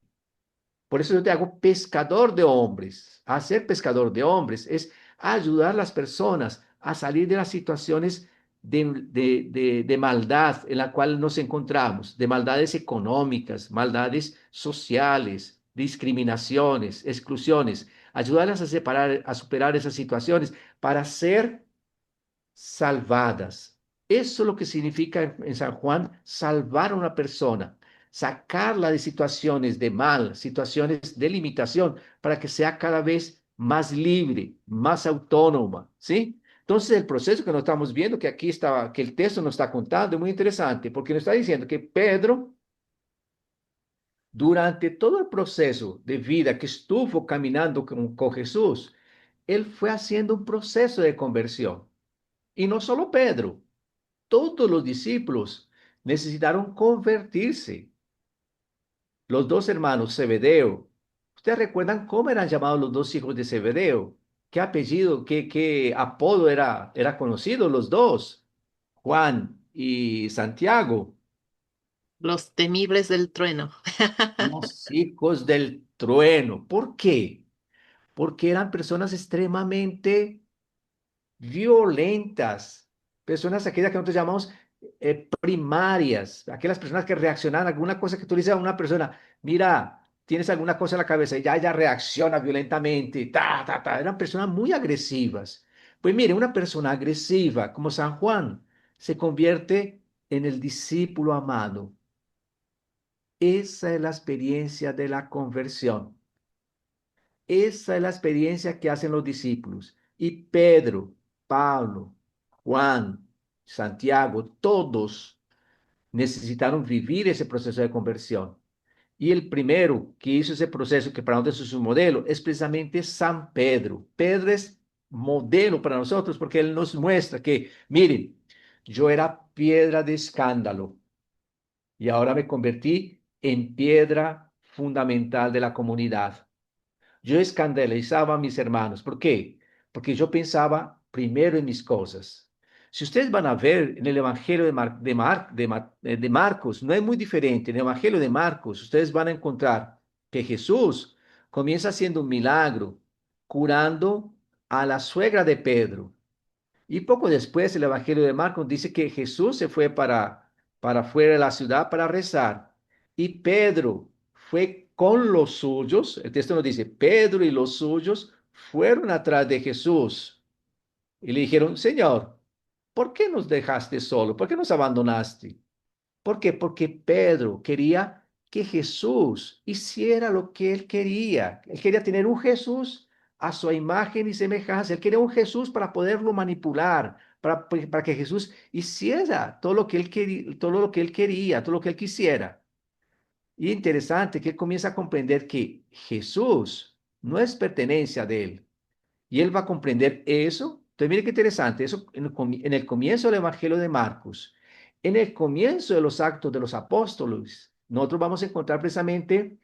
Por eso yo te hago pescador de hombres. Hacer pescador de hombres es ayudar a las personas a salir de las situaciones de maldad en la cual nos encontramos, de maldades económicas, maldades sociales, discriminaciones, exclusiones. Ayudarlas a separar, a superar esas situaciones para ser salvadas. Eso es lo que significa en San Juan salvar a una persona, sacarla de situaciones de mal, situaciones de limitación, para que sea cada vez más libre, más autónoma, ¿sí? Entonces, el proceso que nos estamos viendo, que aquí está, que el texto nos está contando, es muy interesante, porque nos está diciendo que Pedro Durante todo el proceso de vida que estuvo caminando con Jesús, él fue haciendo un proceso de conversión. Y no solo Pedro, todos los discípulos necesitaron convertirse. Los dos hermanos Zebedeo, ¿ustedes recuerdan cómo eran llamados los dos hijos de Zebedeo? ¿Qué apellido, qué apodo era conocido los dos? Juan y Santiago, Los temibles del trueno. los hijos del trueno. ¿Por qué? Porque eran personas extremadamente violentas, personas aquellas que nosotros llamamos primarias, aquellas personas que reaccionan a alguna cosa que tú le dices a una persona, mira, tienes alguna cosa en la cabeza y ya ella reacciona violentamente, eran personas muy agresivas. Pues mire, una persona agresiva como San Juan se convierte en el discípulo amado. Esa es la experiencia de la conversión. Esa es la experiencia que hacen los discípulos. Y Pedro, Pablo, Juan, Santiago, todos necesitaron vivir ese proceso de conversión. Y el primero que hizo ese proceso, que para nosotros es un modelo, es precisamente San Pedro. Pedro es modelo para nosotros porque él nos muestra que, miren, yo era piedra de escándalo y ahora me convertí en piedra fundamental de la comunidad. Yo escandalizaba a mis hermanos. ¿Por qué? Porque yo pensaba primero en mis cosas. Si ustedes van a ver en el Evangelio de Marcos, no es muy diferente. En el Evangelio de Marcos, ustedes van a encontrar que Jesús comienza haciendo un milagro, curando a la suegra de Pedro. Y poco después el Evangelio de Marcos dice que Jesús se fue para fuera de la ciudad para rezar. Y Pedro fue con los suyos. El texto nos dice, Pedro y los suyos fueron atrás de Jesús. Y le dijeron, Señor, ¿por qué nos dejaste solo? ¿Por qué nos abandonaste? ¿Por qué? Porque Pedro quería que Jesús hiciera lo que él quería. Él quería tener un Jesús a su imagen y semejanza. Él quería un Jesús para poderlo manipular, para que Jesús hiciera todo lo que él quería, todo lo que él quería, todo lo que él quisiera. Y interesante que él comienza a comprender que Jesús no es pertenencia de él. Y él va a comprender eso. Entonces, mire qué interesante, eso en el comienzo del Evangelio de Marcos, en el comienzo de los Actos de los Apóstoles, nosotros vamos a encontrar precisamente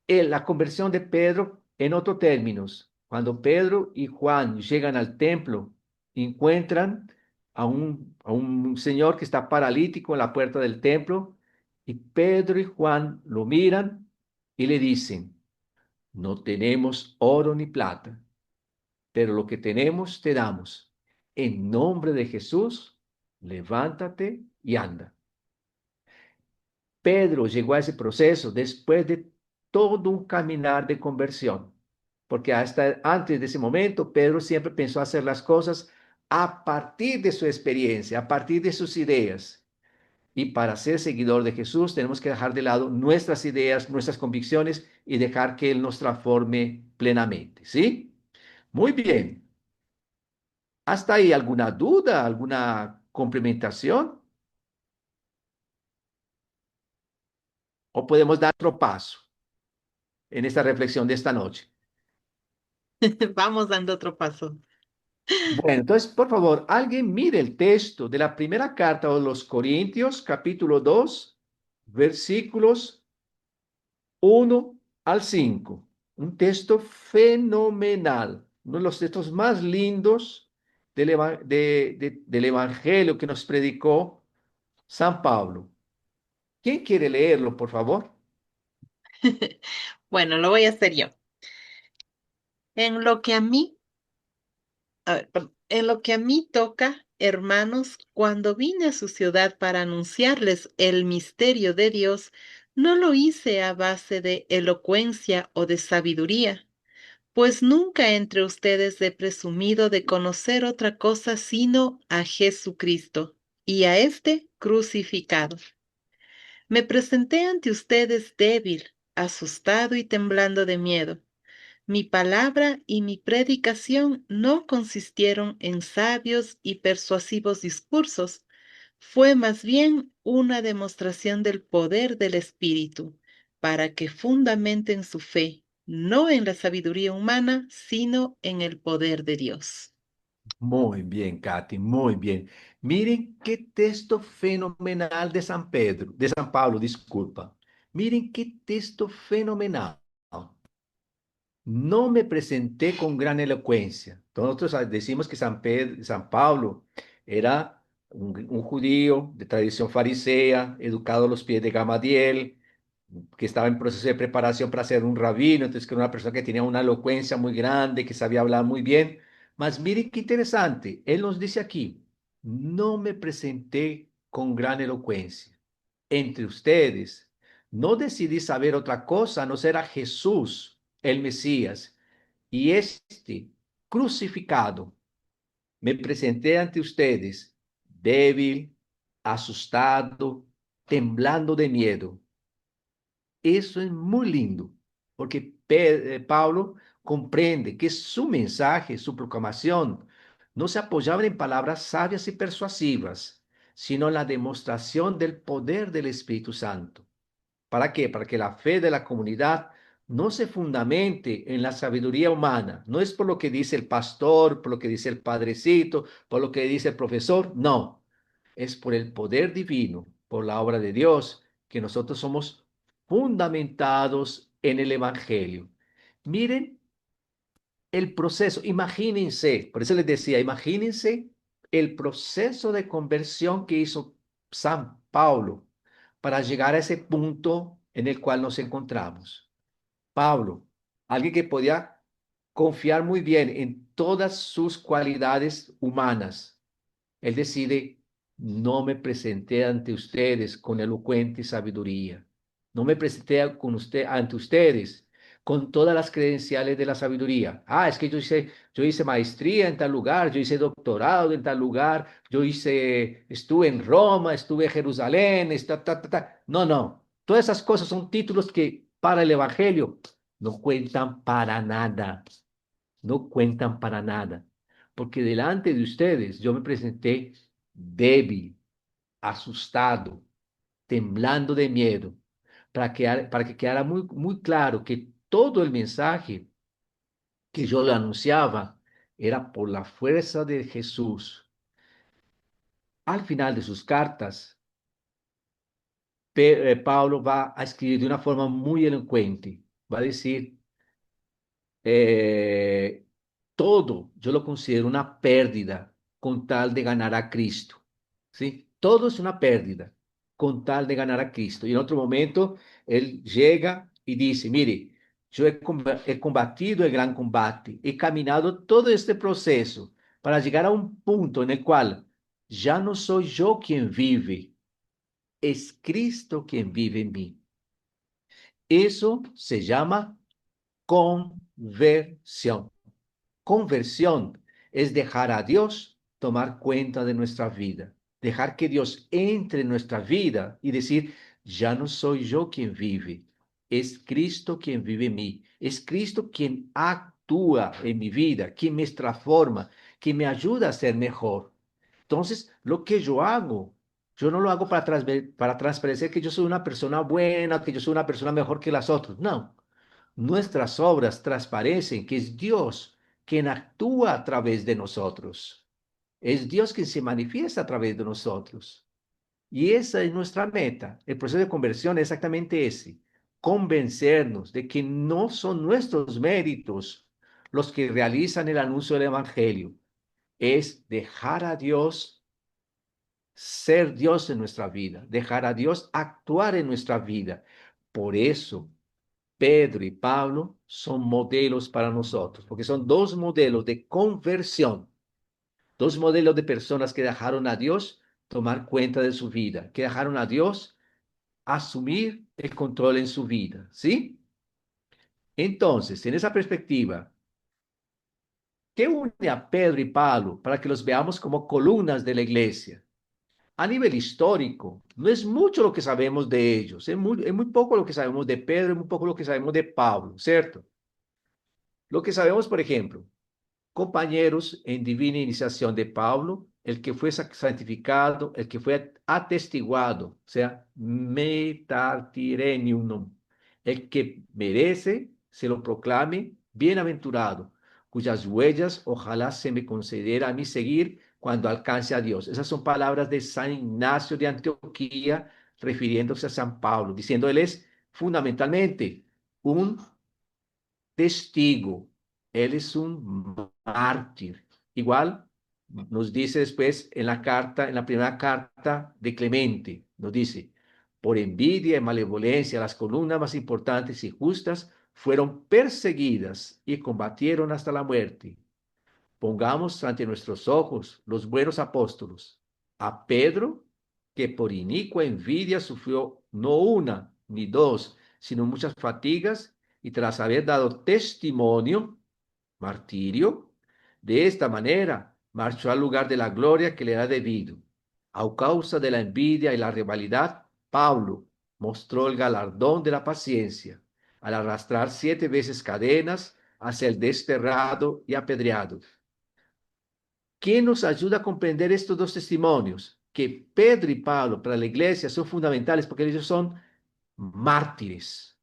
la conversión de Pedro en otros términos. Cuando Pedro y Juan llegan al templo, encuentran a un señor que está paralítico en la puerta del templo, y Pedro y Juan lo miran y le dicen, no tenemos oro ni plata, pero lo que tenemos te damos. En nombre de Jesús, levántate y anda. Pedro llegó a ese proceso después de todo un caminar de conversión, porque hasta antes de ese momento, Pedro siempre pensó hacer las cosas a partir de su experiencia, a partir de sus ideas. Y para ser seguidor de Jesús tenemos que dejar de lado nuestras ideas, nuestras convicciones y dejar que Él nos transforme plenamente, ¿sí? Muy bien. ¿Hasta ahí alguna duda, alguna complementación? ¿O podemos dar otro paso en esta reflexión de esta noche? Vamos dando otro paso. Bueno, entonces, por favor, alguien mire el texto de la primera carta de los Corintios, capítulo 2, versículos 1 al 5. Un texto fenomenal, uno de los textos más lindos del Evangelio que nos predicó San Pablo. ¿Quién quiere leerlo, por favor? Bueno, lo voy a hacer yo. En lo que a mí, a ver, perdón, en lo que a mí toca, hermanos, cuando vine a su ciudad para anunciarles el misterio de Dios, no lo hice a base de elocuencia o de sabiduría, pues nunca entre ustedes he presumido de conocer otra cosa sino a Jesucristo y a este crucificado. Me presenté ante ustedes débil, asustado y temblando de miedo. Mi palabra y mi predicación no consistieron en sabios y persuasivos discursos, fue más bien una demostración del poder del Espíritu, para que fundamenten su fe, no en la sabiduría humana, sino en el poder de Dios. Muy bien, Katy, muy bien. Miren qué texto fenomenal de San Pedro, de San Pablo, disculpa. Miren qué texto fenomenal. No me presenté con gran elocuencia. Nosotros decimos que San Pablo era un judío de tradición farisea, educado a los pies de Gamaliel, que estaba en proceso de preparación para ser un rabino, entonces que era una persona que tenía una elocuencia muy grande, que sabía hablar muy bien. Mas miren qué interesante, él nos dice aquí, no me presenté con gran elocuencia entre ustedes. No decidí saber otra cosa, a no ser a Jesús, el Mesías, y este crucificado. Me presenté ante ustedes débil, asustado, temblando de miedo. Eso es muy lindo, porque Pablo comprende que su mensaje, su proclamación, no se apoyaba en palabras sabias y persuasivas, sino en la demostración del poder del Espíritu Santo. ¿Para qué? Para que la fe de la comunidad no se fundamente en la sabiduría humana. No es por lo que dice el pastor, por lo que dice el padrecito, por lo que dice el profesor. No, es por el poder divino, por la obra de Dios, que nosotros somos fundamentados en el Evangelio. Miren el proceso, imagínense, por eso les decía, imagínense el proceso de conversión que hizo San Pablo para llegar a ese punto en el cual nos encontramos. Pablo, alguien que podía confiar muy bien en todas sus cualidades humanas, él decide, no me presenté ante ustedes con elocuente sabiduría. No me presenté ante ustedes con todas las credenciales de la sabiduría. Ah, es que yo hice maestría en tal lugar, yo hice doctorado en tal lugar, estuve en Roma, estuve en Jerusalén, No, no. Todas esas cosas son títulos que para el Evangelio no cuentan para nada, no cuentan para nada, porque delante de ustedes yo me presenté débil, asustado, temblando de miedo, para que quedara muy, muy claro que todo el mensaje que yo le anunciaba era por la fuerza de Jesús. Al final de sus cartas, Pablo va a escribir de una forma muy elocuente, va a decir, eh, todo yo lo considero una pérdida con tal de ganar a Cristo, ¿sí? Todo es una pérdida con tal de ganar a Cristo. Y en otro momento, él llega y dice, mire, yo he combatido el gran combate, he caminado todo este proceso para llegar a un punto en el cual ya no soy yo quien vive, es Cristo quien vive en mí. Eso se llama conversión. Conversión es dejar a Dios tomar cuenta de nuestra vida, dejar que Dios entre en nuestra vida y decir, ya no soy yo quien vive, es Cristo quien vive en mí, es Cristo quien actúa en mi vida, quien me transforma, quien me ayuda a ser mejor. Entonces, lo que yo hago, yo no lo hago para transparecer que yo soy una persona buena, que yo soy una persona mejor que las otras, no. Nuestras obras transparecen que es Dios quien actúa a través de nosotros. Es Dios quien se manifiesta a través de nosotros. Y esa es nuestra meta. El proceso de conversión es exactamente ese. Convencernos de que no son nuestros méritos los que realizan el anuncio del Evangelio. Es dejar a Dios ser Dios en nuestra vida, dejar a Dios actuar en nuestra vida. Por eso Pedro y Pablo son modelos para nosotros, porque son dos modelos de conversión, dos modelos de personas que dejaron a Dios tomar cuenta de su vida, que dejaron a Dios asumir el control en su vida, ¿sí? Entonces, en esa perspectiva, ¿qué une a Pedro y Pablo para que los veamos como columnas de la iglesia? A nivel histórico, no es mucho lo que sabemos de ellos, es muy poco lo que sabemos de Pedro, es muy poco lo que sabemos de Pablo, ¿cierto? Lo que sabemos, por ejemplo, compañeros en divina iniciación de Pablo, el que fue santificado, el que fue atestiguado, o sea, metatirenium, El que merece, se lo proclame bienaventurado, cuyas huellas ojalá se me concediera a mí seguir cuando alcance a Dios. Esas son palabras de San Ignacio de Antioquía refiriéndose a San Pablo, diciendo él es fundamentalmente un testigo, él es un mártir. Igual nos dice después en la carta, en la primera carta de Clemente, nos dice, por envidia y malevolencia, las columnas más importantes y justas fueron perseguidas y combatieron hasta la muerte. Pongamos ante nuestros ojos los buenos apóstolos. A Pedro, que por inicua envidia sufrió no una ni dos, sino muchas fatigas, y tras haber dado testimonio, martirio, de esta manera marchó al lugar de la gloria que le era debido. A causa de la envidia y la rivalidad, Pablo mostró el galardón de la paciencia, al arrastrar 7 veces cadenas, a ser desterrado y apedreado. ¿Qué nos ayuda a comprender estos dos testimonios? Que Pedro y Pablo para la iglesia son fundamentales porque ellos son mártires,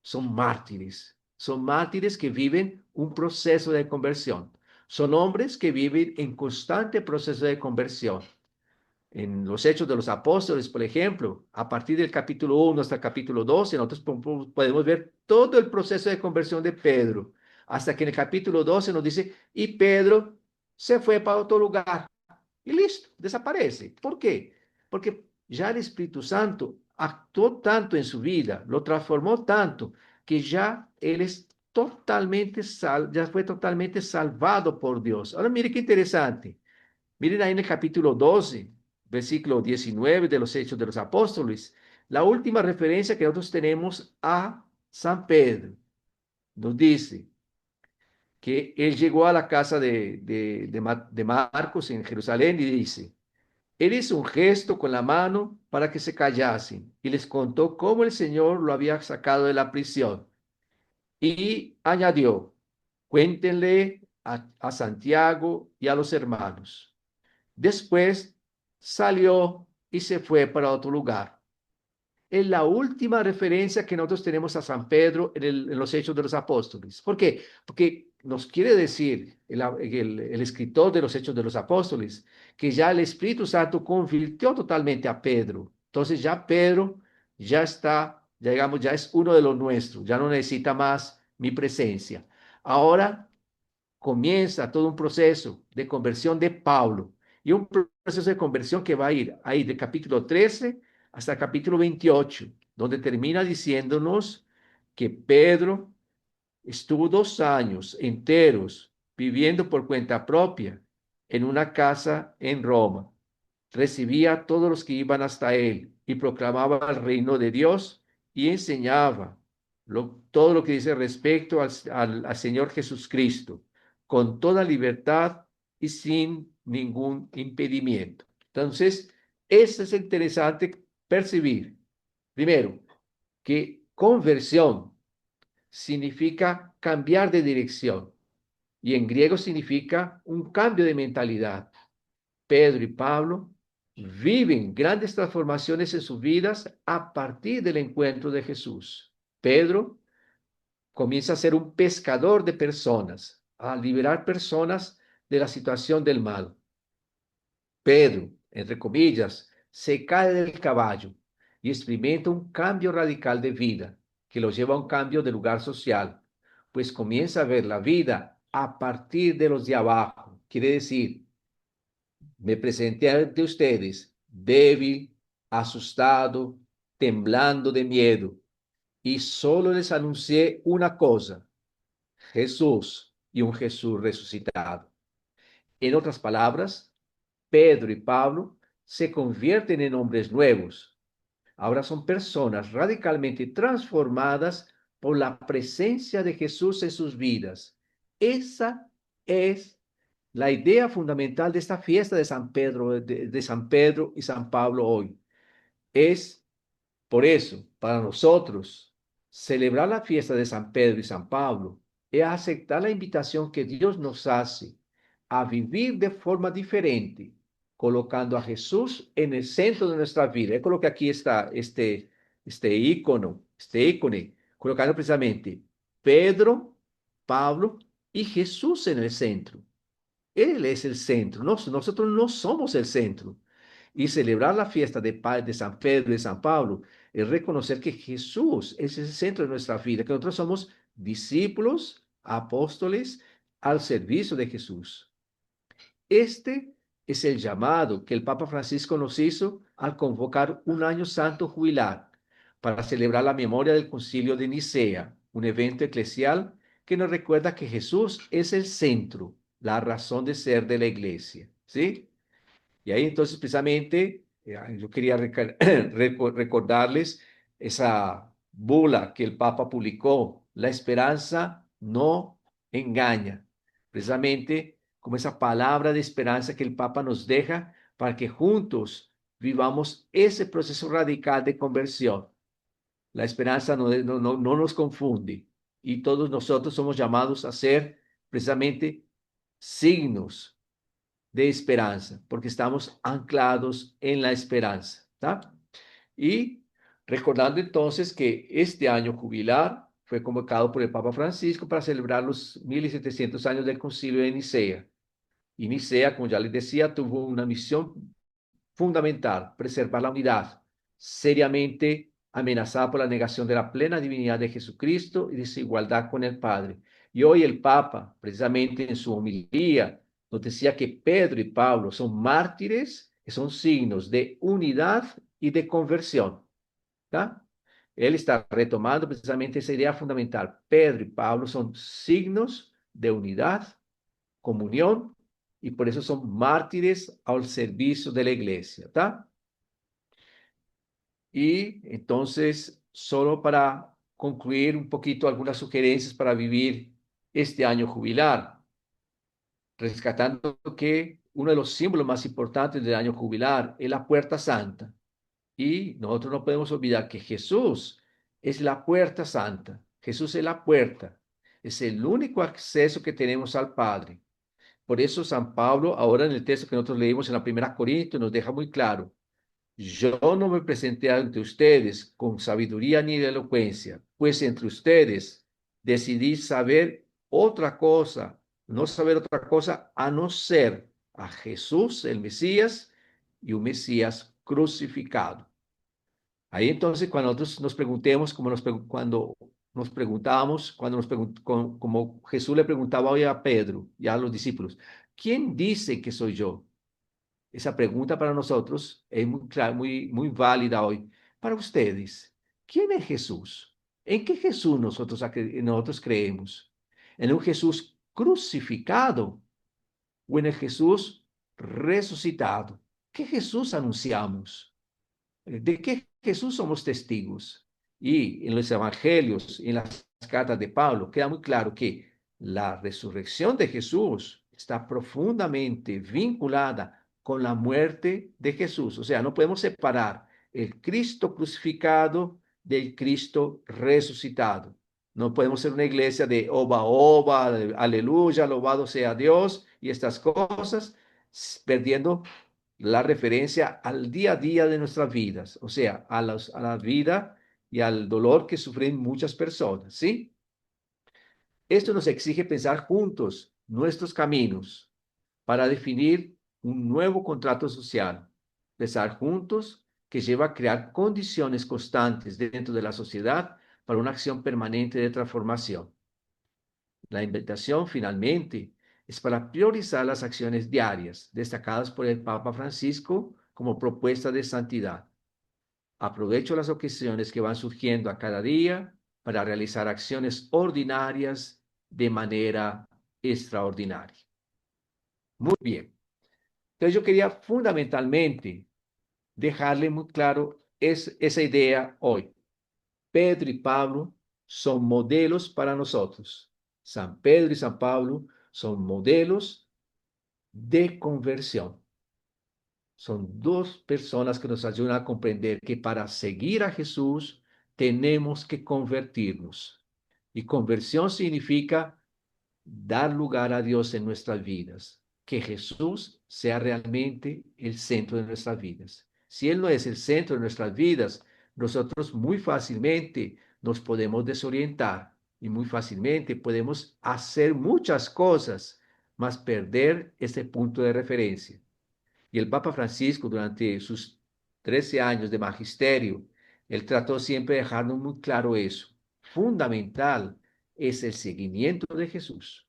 son mártires que viven un proceso de conversión, son hombres que viven en constante proceso de conversión. En los Hechos de los Apóstoles, por ejemplo, a partir del capítulo 1 hasta el capítulo 12, nosotros podemos ver todo el proceso de conversión de Pedro, hasta que en el capítulo 12 nos dice, y Pedro se fue para otro lugar, y listo, desaparece. ¿Por qué? Porque ya el Espíritu Santo actuó tanto en su vida, lo transformó tanto, que ya él es ya fue totalmente salvado por Dios. Ahora mire qué interesante. Miren ahí en el capítulo 12, versículo 19 de los Hechos de los Apóstoles, la última referencia que nosotros tenemos a San Pedro. Nos dice que él llegó a la casa de Marcos en Jerusalén y dice, él hizo un gesto con la mano para que se callasen y les contó cómo el Señor lo había sacado de la prisión. Y añadió, cuéntenle a Santiago y a los hermanos. Después salió y se fue para otro lugar. Es la última referencia que nosotros tenemos a San Pedro en los Hechos de los Apóstoles. ¿Por qué? Porque nos quiere decir el escritor de los Hechos de los Apóstoles que ya el Espíritu Santo convirtió totalmente a Pedro. Entonces ya Pedro ya está, ya digamos, ya es uno de los nuestros, ya no necesita más mi presencia. Ahora comienza todo un proceso de conversión de Pablo y un proceso de conversión que va a ir ahí del capítulo 13 hasta el capítulo 28, donde termina diciéndonos que Pedro estuvo 2 años enteros viviendo por cuenta propia en una casa en Roma. Recibía a todos los que iban hasta él y proclamaba el reino de Dios y enseñaba todo lo que dice respecto al Señor Jesucristo, con toda libertad y sin ningún impedimento. Entonces, eso es interesante percibir. Primero, que conversión significa cambiar de dirección y en griego significa un cambio de mentalidad. Pedro y Pablo viven grandes transformaciones en sus vidas a partir del encuentro de Jesús. Pedro comienza a ser un pescador de personas, a liberar personas de la situación del mal. Pedro, entre comillas, se cae del caballo y experimenta un cambio radical de vida que lo lleva a un cambio de lugar social, pues comienza a ver la vida a partir de los de abajo. Quiere decir, me presenté ante ustedes débil, asustado, temblando de miedo, y solo les anuncié una cosa, Jesús y un Jesús resucitado. En otras palabras, Pedro y Pablo se convierten en hombres nuevos. Ahora son personas radicalmente transformadas por la presencia de Jesús en sus vidas. Esa es la idea fundamental de esta fiesta de San Pedro, de San Pedro y San Pablo hoy. Es por eso, para nosotros, celebrar la fiesta de San Pedro y San Pablo es aceptar la invitación que Dios nos hace a vivir de forma diferente, colocando a Jesús en el centro de nuestra vida. Es con lo que aquí está este ícono, este ícone, colocando precisamente Pedro, Pablo y Jesús en el centro. Él es el centro, nosotros no somos el centro. Y celebrar la fiesta de San Pedro y de San Pablo es reconocer que Jesús es el centro de nuestra vida, que nosotros somos discípulos, apóstoles al servicio de Jesús. Este es el llamado que el Papa Francisco nos hizo al convocar un año santo jubilar para celebrar la memoria del Concilio de Nicea, un evento eclesial que nos recuerda que Jesús es el centro, la razón de ser de la iglesia, ¿sí? Y ahí entonces precisamente yo quería recordarles esa bula que el Papa publicó, la esperanza no engaña, precisamente como esa palabra de esperanza que el Papa nos deja para que juntos vivamos ese proceso radical de conversión. La esperanza no nos confunde y todos nosotros somos llamados a ser precisamente signos de esperanza, porque estamos anclados en la esperanza, ¿tá? Y recordando entonces que este año jubilar fue convocado por el Papa Francisco para celebrar los 1700 años del Concilio de Nicea. Y Nicea, como ya les decía, tuvo una misión fundamental, preservar la unidad, seriamente amenazada por la negación de la plena divinidad de Jesucristo y de su igualdad con el Padre. Y hoy el Papa, precisamente en su homilía, nos decía que Pedro y Pablo son mártires, que son signos de unidad y de conversión. ¿Tá? Él está retomando precisamente esa idea fundamental. Pedro y Pablo son signos de unidad, comunión, y por eso son mártires al servicio de la iglesia, ¿tá? Y entonces, solo para concluir un poquito algunas sugerencias para vivir este año jubilar, rescatando que uno de los símbolos más importantes del año jubilar es la puerta santa. Y nosotros no podemos olvidar que Jesús es la puerta santa. Jesús es la puerta. Es el único acceso que tenemos al Padre. Por eso San Pablo, ahora en el texto que nosotros leímos en la primera Corintios, nos deja muy claro. Yo no me presenté ante ustedes con sabiduría ni elocuencia, pues entre ustedes decidí saber otra cosa, no saber otra cosa a no ser a Jesús, el Mesías, y un Mesías crucificado. Ahí entonces, cuando nosotros nos preguntemos, cuando nos preguntábamos, como Jesús le preguntaba hoy a Pedro y a los discípulos, ¿quién dice que soy yo? Esa pregunta para nosotros es muy válida hoy. Para ustedes, ¿quién es Jesús? ¿En qué Jesús nosotros creemos? ¿En un Jesús crucificado o en el Jesús resucitado? ¿Qué Jesús anunciamos? ¿De qué Jesús somos testigos? Y en los evangelios, en las cartas de Pablo, queda muy claro que la resurrección de Jesús está profundamente vinculada con la muerte de Jesús. O sea, no podemos separar el Cristo crucificado del Cristo resucitado. No podemos ser una iglesia de oba, oba, aleluya, alabado sea Dios y estas cosas, perdiendo la referencia al día a día de nuestras vidas, o sea, a la vida y al dolor que sufren muchas personas, ¿sí? Esto nos exige pensar juntos nuestros caminos para definir un nuevo contrato social, pensar juntos que lleva a crear condiciones constantes dentro de la sociedad para una acción permanente de transformación. La invitación, finalmente, es para priorizar las acciones diarias destacadas por el Papa Francisco como propuesta de santidad. Aprovecho las ocasiones que van surgiendo a cada día para realizar acciones ordinarias de manera extraordinaria. Muy bien. Entonces yo quería fundamentalmente dejarle muy claro esa idea hoy. Pedro y Pablo son modelos para nosotros. San Pedro y San Pablo son modelos de conversión. Son dos personas que nos ayudan a comprender que para seguir a Jesús tenemos que convertirnos. Y conversión significa dar lugar a Dios en nuestras vidas, que Jesús sea realmente el centro de nuestras vidas. Si Él no es el centro de nuestras vidas, nosotros muy fácilmente nos podemos desorientar y muy fácilmente podemos hacer muchas cosas, mas perder ese punto de referencia. Y el Papa Francisco, durante sus 13 años de magisterio, él trató siempre de dejarnos muy claro eso. Fundamental es el seguimiento de Jesús.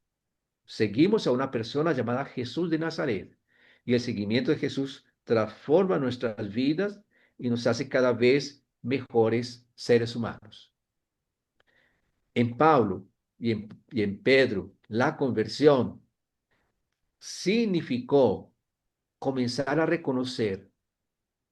Seguimos a una persona llamada Jesús de Nazaret y el seguimiento de Jesús transforma nuestras vidas y nos hace cada vez mejores seres humanos. En Pablo y en Pedro, la conversión significó comenzar a reconocer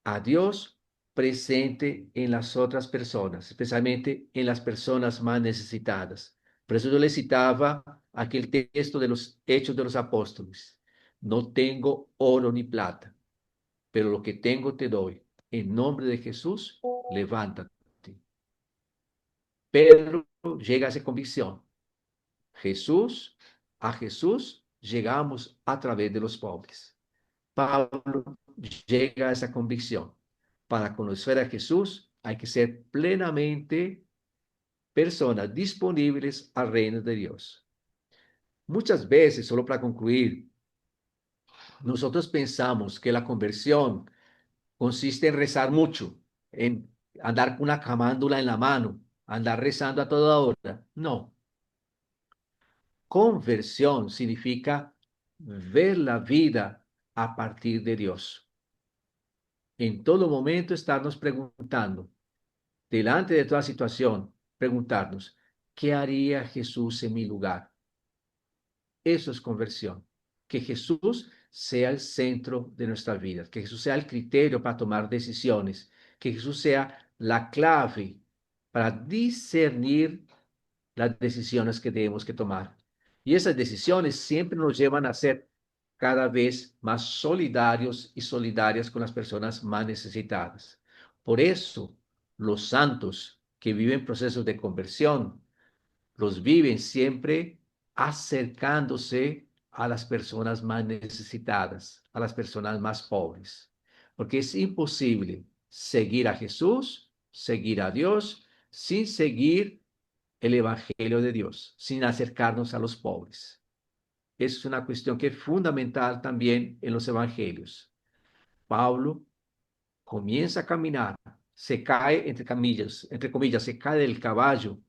a Dios presente en las otras personas, especialmente en las personas más necesitadas. Por eso yo le citaba aquel texto de los Hechos de los Apóstoles. No tengo oro ni plata, pero lo que tengo te doy. En nombre de Jesús, levántate. Pedro llega a esa convicción. A Jesús llegamos a través de los pobres. Pablo llega a esa convicción. Para conocer a Jesús hay que ser plenamente personas disponibles al reino de Dios. Muchas veces, solo para concluir, nosotros pensamos que la conversión consiste en rezar mucho, en andar con una camándula en la mano, andar rezando a toda hora. No. Conversión significa ver la vida a partir de Dios. En todo momento estarnos preguntando, delante de toda situación, preguntarnos, ¿qué haría Jesús en mi lugar? Eso es conversión. Que Jesús sea el centro de nuestra vida, que Jesús sea el criterio para tomar decisiones, que Jesús sea la clave para discernir las decisiones que tenemos que tomar. Y esas decisiones siempre nos llevan a ser cada vez más solidarios y solidarias con las personas más necesitadas. Por eso, los santos que viven procesos de conversión, los viven siempre acercándose a las personas más necesitadas, a las personas más pobres. Porque es imposible seguir a Jesús, seguir a Dios, sin seguir el Evangelio de Dios, sin acercarnos a los pobres. Es una cuestión que es fundamental también en los Evangelios. Pablo comienza a caminar, se cae, entre comillas, se cae del caballo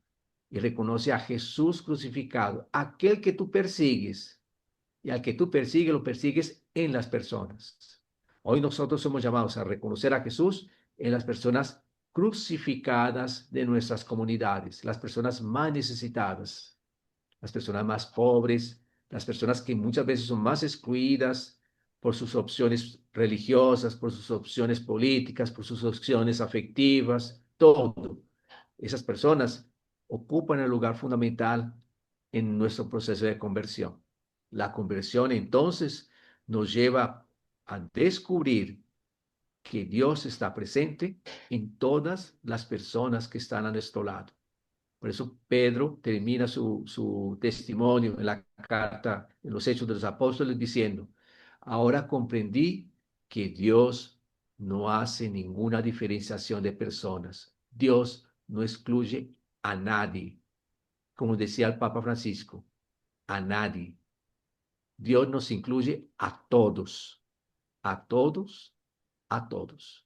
y reconoce a Jesús crucificado, aquel que tú persigues, y al que tú persigues, lo persigues en las personas. Hoy nosotros somos llamados a reconocer a Jesús en las personas crucificadas de nuestras comunidades, las personas más necesitadas, las personas más pobres, las personas que muchas veces son más excluidas por sus opciones religiosas, por sus opciones políticas, por sus opciones afectivas, todo. Esas personas ocupan el lugar fundamental en nuestro proceso de conversión. La conversión entonces nos lleva a descubrir que Dios está presente en todas las personas que están a nuestro lado. Por eso Pedro termina su testimonio en la carta, en los Hechos de los Apóstoles, diciendo, ahora comprendí que Dios no hace ninguna diferenciación de personas. Dios no excluye a nadie, como decía el Papa Francisco, a nadie. Dios nos incluye a todos, a todos, a todos.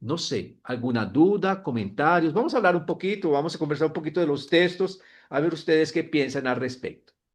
No sé, alguna duda, comentarios. Vamos a hablar un poquito, vamos a conversar un poquito de los textos, a ver ustedes qué piensan al respecto.